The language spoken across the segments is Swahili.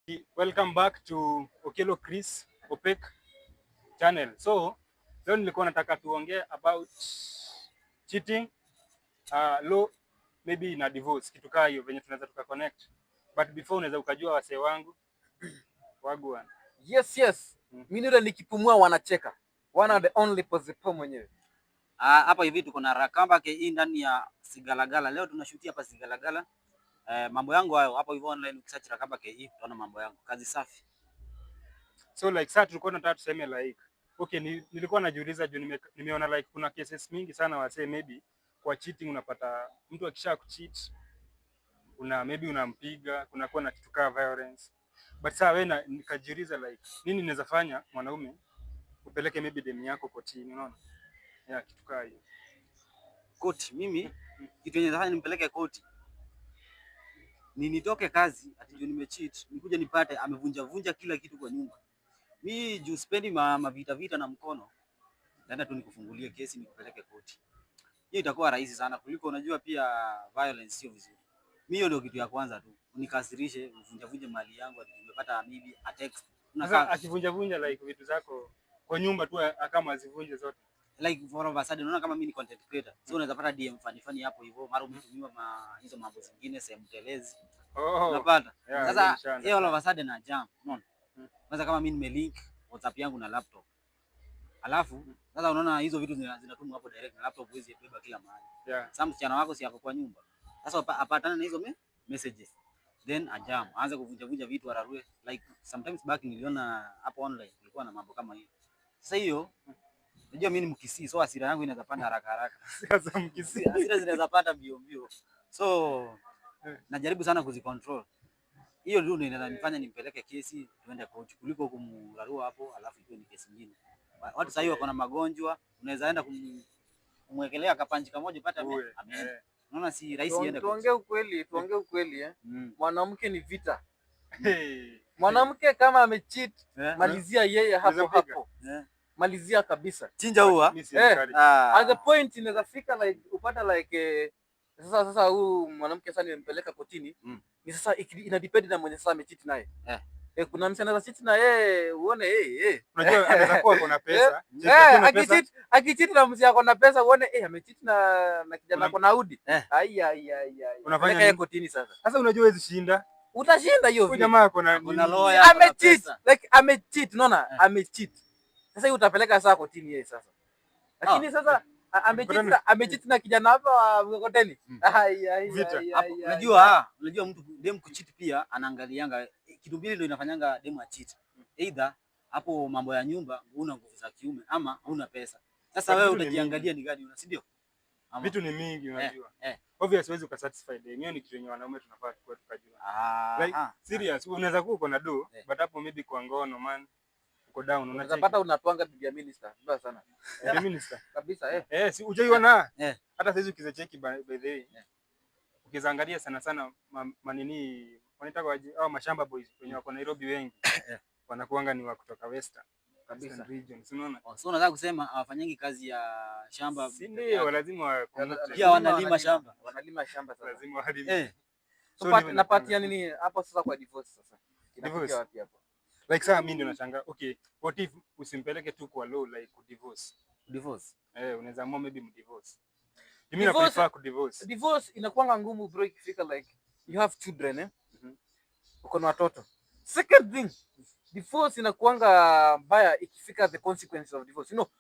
Welcome back to Okello Chris Opek channel. So leo nilikuwa nataka tuongee about cheating, law, maybe na divorce, kitu kaa hiyo venye tunaweza tukaconnect. But before unaweza ukajua wasee wangu wagwan. Yes. Mimi ndio nikipumua wanacheka. One of the only positive mwenyewe. Hapa hivi tuko na Rakamba KE ndani ya Sigalagala. Leo tunashutia hapa Sigalagala. Mambo yangu hayo hapo hivyo online ukisearch Rakamba KE utaona mambo yangu. Kazi safi. So like sasa tulikuwa tunataka tuseme like okay, nilikuwa najiuliza juu nimeona like kuna cases mingi sana wasee maybe kwa cheating unapata mtu akisha kucheat maybe unampiga, kunakuwa na kitu kama violence. But sasa wewe nikajiuliza like nini inaweza fanya mwanaume upeleke maybe demu yako kotini, unaona? Yeah, kitu kama hiyo. Koti mimi kitu yenye nafanya nimpeleke koti. Nitoke kazi ati juu nimecheat, nikuje nipate amevunja kila kitu kwa nyumba. Mimi juu spendi vita na mkono. Naenda tu nikufungulie kesi nikupeleke koti. Hiyo itakuwa rahisi sana kuliko unajua pia violence sio vizuri. Mimi ndio kitu ya kwanza tu. Unikasirishe, uvunje mali yangu ati nimepata maybe a text. Sasa akivunja like vitu zako kwa nyumba tu kama azivunje zote. Like for of a sudden unaona kama mimi ni content creator. So unaweza pata DM funny hapo hivyo, mara umetumiwa hizo mambo zingine sehemu telezi. Unapata. Sasa hiyo all of a sudden na jam, unaona? Kwanza kama mimi nimelink WhatsApp yangu na laptop. Alafu sasa unaona hizo vitu zinatumwa hapo direct na laptop huwezi kubeba kila mahali. Sasa msichana wako si yako kwa nyumba. Sasa apatana na hizo messages. Then ajam, aanze kuvunja vitu ararue. Like sometimes back niliona hapo online kulikuwa na mambo kama hiyo. Sasa hiyo unajua mimi ni Mkisii, so hasira yangu inaweza panda haraka. Sasa Mkisii hasira zinaweza panda mbio. So najaribu sana kuzicontrol. Hiyo ndio inaweza nifanya nimpeleke kesi tuende court kuliko kumrarua hapo alafu iwe ni kesi nyingine. Watu sasa hivi wako na magonjwa, unaweza enda kumwekelea kapanji kamoja pata unaona si rahisi iende. Tuongee ukweli Mwanamke ni vita. Mwanamke kama amecheat, malizia yeye hapo. Malizia kabisa. Chinja huwa. At the point inaweza fika like upata like sasa huyu mwanamke sasa nimempeleka kotini. Ni sasa ina depend na mwenye sasa amecheat naye. Kuna msana anaweza cheat na yeye uone unajua anaweza kuwa kuna pesa. Akicheat na mzee ako na pesa uone amecheat na kijana ako na Audi. Unafanya yeye kotini sasa. Sasa unajua hizi shinda. Utashinda hiyo. Huyu jamaa kuna lawyer amecheat like amecheat unaona amecheat. Sasa hiyo utapeleka sasa kotini yeye sasa. Lakini sasa amecheat na kijana hapa kotini. Unajua mtu dem kucheat pia anaangalianga kitu mbili ndio inafanyanga dem acheat. Either hapo mambo ya nyumba una nguvu za kiume ama huna pesa. Sasa wewe utajiangalia ni gani si ndio? Vitu ni mingi unajua. Obviously huwezi ukasatisfy dem. Hiyo ni kitu yenye wanaume tunafaa tukajua. Like serious unaweza kuwa uko na do but hapo maybe kwa ngono man uko down unapata unatwanga bibi ya minister. Bora sana. Bibi minister. Kabisa si ujaiona? Hata sasa ukiza cheki by the way. Ukizaangalia sana manini wanaita au mashamba boys wenye wako Nairobi wengi. Wanakuanga ni wa kutoka Western kabisa region. Unaona? So unataka kusema hawafanyangi kazi ya shamba. Si ndio lazima pia wanalima shamba. Wanalima shamba sasa. Lazima walime. So napatia nini hapo sasa kwa divorce sasa? Inafikia wapi hapo? Like sasa mimi ndio nashangaa. Okay, what if usimpeleke tu kwa law like divorce? Unaweza amua maybe mdivorce. Mimi na prefer ku divorce. Divorce inakuwa ngumu bro ikifika like you have children uko na watoto. Second thing, divorce inakuanga mbaya ikifika the consequences of divorce. You know,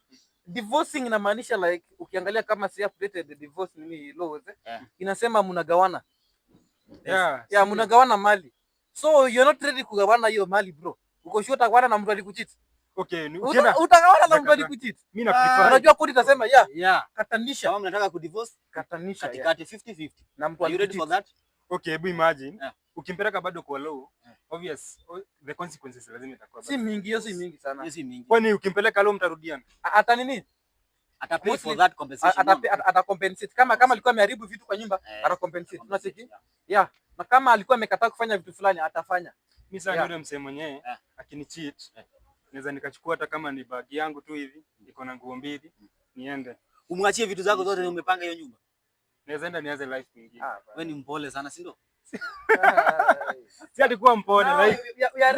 divorcing inamaanisha like ukiangalia kama si updated the divorce nini laws inasema mnagawana. Mnagawana mali. So you're not ready kugawana hiyo mali bro. Uko sure utakuwa na mtu alikucheat. Okay, utagawana na mtu alikucheat. Mimi na prefer. Unajua kodi itasema katanisha. Kama mnataka ku divorce, katanisha katikati 50-50. Na mtu are you ready for that? Okay, hebu imagine ukimpeleka bado kwa law, obvious the consequences lazima itakuwa si mingi, si mingi sana. Yes, si mingi. Kwani ukimpeleka law mtarudiana? Hata nini? Atapay for that compensation. Atacompensate. Kama alikuwa ameharibu vitu kwa nyumba, atacompensate. Unacheki? Na kama alikuwa amekataa kufanya vitu fulani, atafanya. Mimi sasa yule msemo mwenyewe akinicheat, naweza nikachukua hata kama ni bag yangu tu hivi, iko na nguo mbili, niende. Umwachie vitu zako zote umepanga hiyo nyumba. Naweza enda nianze life nyingine. Wewe ni mpole sana, si ndio? Si alikuwa mpole like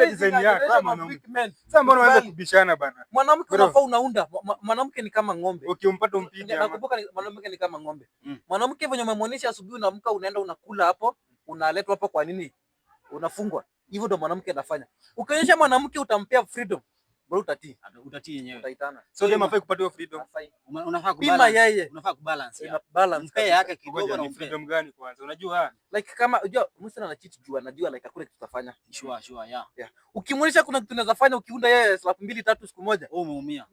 design yake kama mwanamke. Sasa mbona unaanza kubishana bana? Mwanamke unafaa unaunda. Mwanamke ni kama ng'ombe. Ukimpata umpige. Nakumbuka mwanamke ni kama ng'ombe. Mwanamke venye umemwonyesha asubuhi unaamka unaenda unakula hapo, unaletwa hapo kwa nini? Unafungwa. Hivyo ndo mwanamke anafanya. Ukionyesha mwanamke utampea freedom, bado utatii. Utatii yenyewe. Utaitana. So dem hafai kupatiwa freedom. Unafaa kubalance. Unafaa kubalance. Balance. Mpe yake kidogo na freedom gani kwanza? Unajua like kama unajua msichana ana cheat juu anajua like hakuna kitu tutafanya. Sure yeah. Ukimwonyesha kuna kitu unaweza fanya ukiunda yeye slap 2 3 siku moja. Wewe umeumia.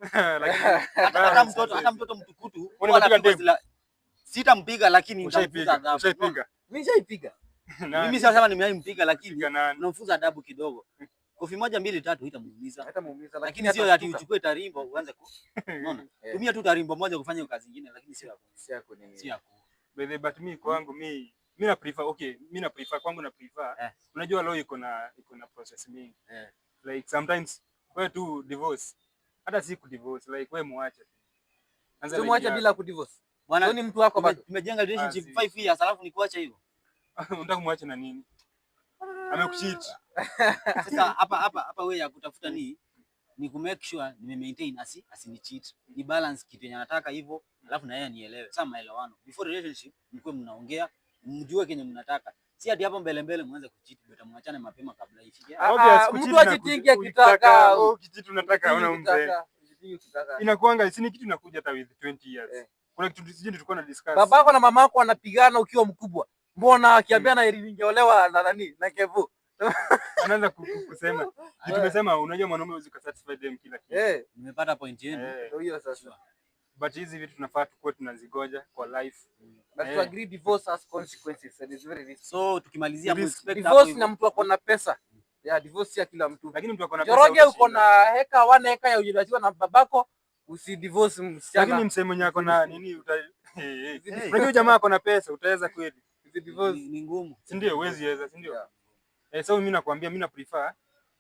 Hata mtoto mtukutu unapiga dem. Sitampiga lakini nitamfunza adabu. Ushaipiga? Mimi nishaipiga. Mimi sasa nimempiga lakini unamfunza adabu kidogo. Kofi 1 2 3 itamuumiza. Hatamuumiza lakini sio ati uchukue tarimbo uanze unaona. Tumia tu tarimbo moja kufanya kazi nyingine lakini sio yako. Sio yako. But mimi kwangu mimi na prefer mimi na prefer kwangu na prefer. Unajua law iko na process mingi. Like sometimes wewe tu divorce. Hata si ku divorce like wewe muache. Anza muache bila ku divorce. Bwana ni mtu wako bado. Tumejenga relationship 5 years alafu nikuacha hivyo. Unataka kumwacha na nini? Amekucheat. Sasa hapa wewe ya kutafuta ni ku make sure nime maintain asini cheat. Ni balance kitu yenye anataka hivyo, alafu na yeye anielewe. Sasa maelewano. Before relationship mkue mnaongea, mjue kenye mnataka. Si hadi hapo mbele mwanze kucheat, beta mwachane mapema kabla ifike. Mtu ajitingia kitaka, kitu unataka una mzee. Inakuanga si ni kitu inakuja hata with 20 years. Kuna kitu sisi tulikuwa na discuss. Babako na mamako wanapigana ukiwa mkubwa. Mbona akiambiana ningeolewa na nani na Kevu? Anaanza kusema. Tumesema unajua mwanaume hawezi kusatisfy dem kila kitu. Nimepata point yenu. Ndio hiyo sasa. But hizi vitu tunafaa tukue tunazigoja kwa life. But to agree divorce has consequences and it's very risky. So tukimalizia divorce na mtu ako na pesa. Divorce ya kila mtu. Lakini mtu ako na pesa. Joroge uko na heka 1 heka ya ujirasiwa na babako, usidivorce msichana. Lakini msemo mwenye ako na nini unajua jamaa ako na pesa utaweza kweli? Ni ngumu. Si ndio huwezi weza, si ndio? So mimi nakwambia mimi na prefer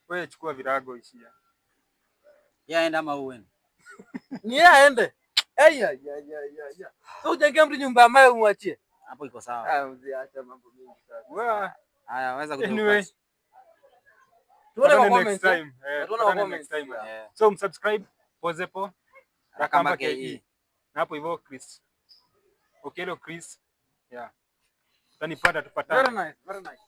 wewe chukua virago ishia. Yeye aende ama uende. Ni yeye aende. Ya. So ujenge mtu nyumba ambayo umwachie. Hapo iko sawa. Mzee acha mambo mengi sasa. Haya waweza kutoka. Anyway. Tuone next time. Tuone next time. So msubscribe Pozepo Rakamba KE. Na hapo hivyo Chris. Okelo Chris. Yeah. Tanipata tupatane. Very nice.